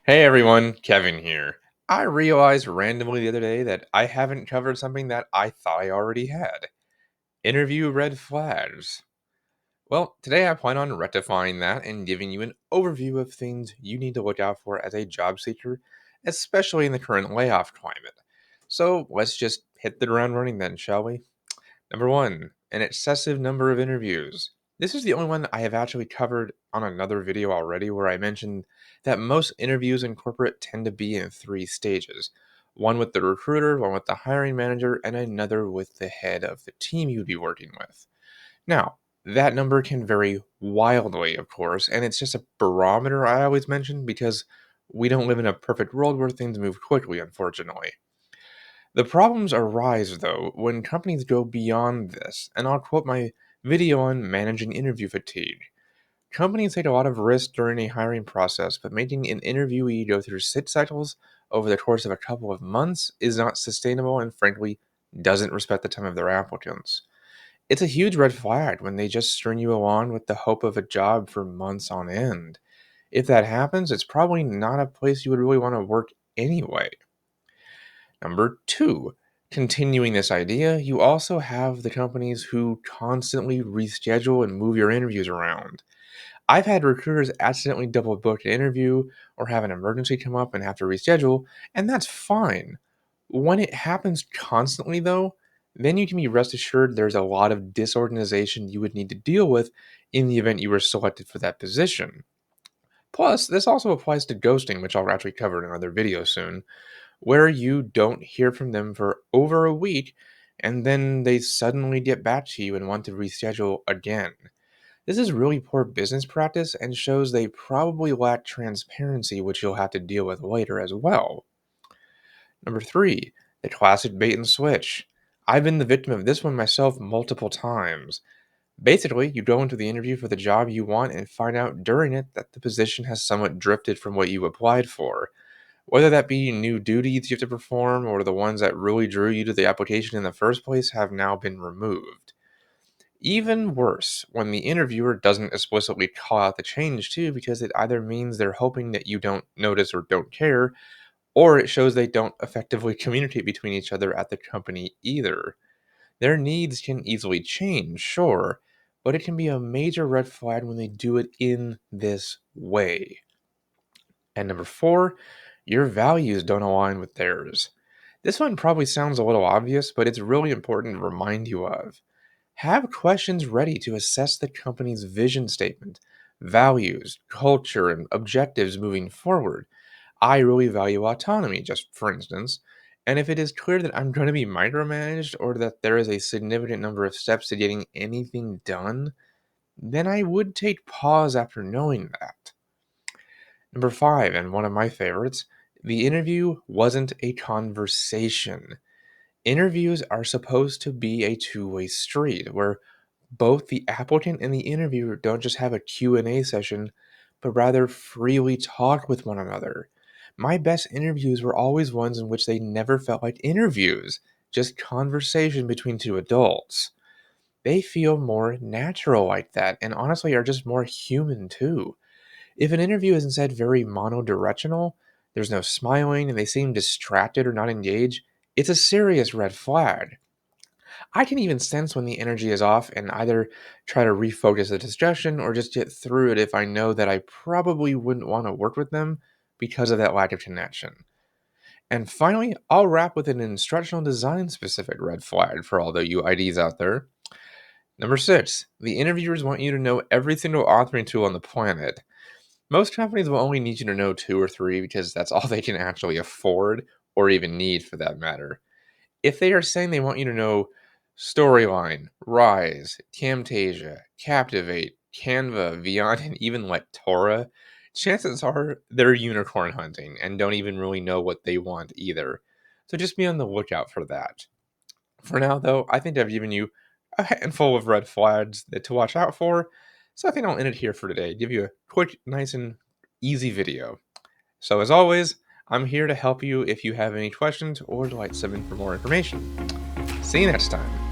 Hey everyone, Kevin here. I realized randomly the other day that I haven't covered something that I thought I already had. Interview red flags. Well, today I plan on rectifying that and giving you an overview of things you need to look out for as a job seeker, especially in the current layoff climate. So let's just hit the ground running then, shall we? Number one, an excessive number of interviews. This is the only one I have actually covered on another video already where I mentioned that most interviews in corporate tend to be in three stages: one with the recruiter, one with the hiring manager, and another with the head of the team you'd be working with. Now, that number can vary wildly, of course, and it's just a barometer I always mention because we don't live in a perfect world where things move quickly, unfortunately. The problems arise, though, when companies go beyond this, and I'll quote my video on managing interview fatigue. Companies take a lot of risk during a hiring process, but making an interviewee go through sit cycles over the course of a couple of months is not sustainable and, frankly, doesn't respect the time of their applicants. It's a huge red flag when they just string you along with the hope of a job for months on end. If that happens, it's probably not a place you would really want to work anyway. Number two, continuing this idea, you also have the companies who constantly reschedule and move your interviews around. I've had recruiters accidentally double book an interview or have an emergency come up and have to reschedule, and that's fine. When it happens constantly, though, then you can be rest assured there's a lot of disorganization you would need to deal with in the event you were selected for that position. Plus, this also applies to ghosting, which I'll actually cover in another video soon, where you don't hear from them for over a week and then they suddenly get back to you and want to reschedule again. This is really poor business practice and shows they probably lack transparency, which you'll have to deal with later as well. Number three, the classic bait and switch. I've been the victim of this one myself multiple times. Basically, you go into the interview for the job you want and find out during it that the position has somewhat drifted from what you applied for. Whether that be new duties you have to perform or the ones that really drew you to the application in the first place have now been removed. Even worse, when the interviewer doesn't explicitly call out the change too, because it either means they're hoping that you don't notice or don't care, or it shows they don't effectively communicate between each other at the company either. Their needs can easily change, sure, but it can be a major red flag when they do it in this way. And number four, your values don't align with theirs. This one probably sounds a little obvious, but it's really important to remind you of. Have questions ready to assess the company's vision statement, values, culture, and objectives moving forward. I really value autonomy, just for instance, and if it is clear that I'm going to be micromanaged or that there is a significant number of steps to getting anything done, then I would take pause after knowing that. Number five, and one of my favorites, the interview wasn't a conversation. Interviews are supposed to be a two-way street where both the applicant and the interviewer don't just have a Q&A session, but rather freely talk with one another. My best interviews were always ones in which they never felt like interviews, just conversation between two adults. They feel more natural like that and honestly are just more human too. If an interview is instead very monodirectional, there's no smiling and they seem distracted or not engaged, it's a serious red flag. I can even sense when the energy is off and either try to refocus the distraction or just get through it if I know that I probably wouldn't want to work with them because of that lack of connection. And finally, I'll wrap with an instructional design specific red flag for all the you IDs out there. Number six, the interviewers want you to know every single authoring tool on the planet. Most companies will only need you to know two or three because that's all they can actually afford or even need for that matter. If they are saying they want you to know Storyline, Rise, Camtasia, Captivate, Canva, Beyond, and even Lectora, chances are they're unicorn hunting and don't even really know what they want either. So just be on the lookout for that. For now, though, I think I've given you a handful of red flags that to watch out for. So I think I'll end it here for today. Give you a quick, nice, and easy video. So as always, I'm here to help you if you have any questions or would like some for more information. See you next time.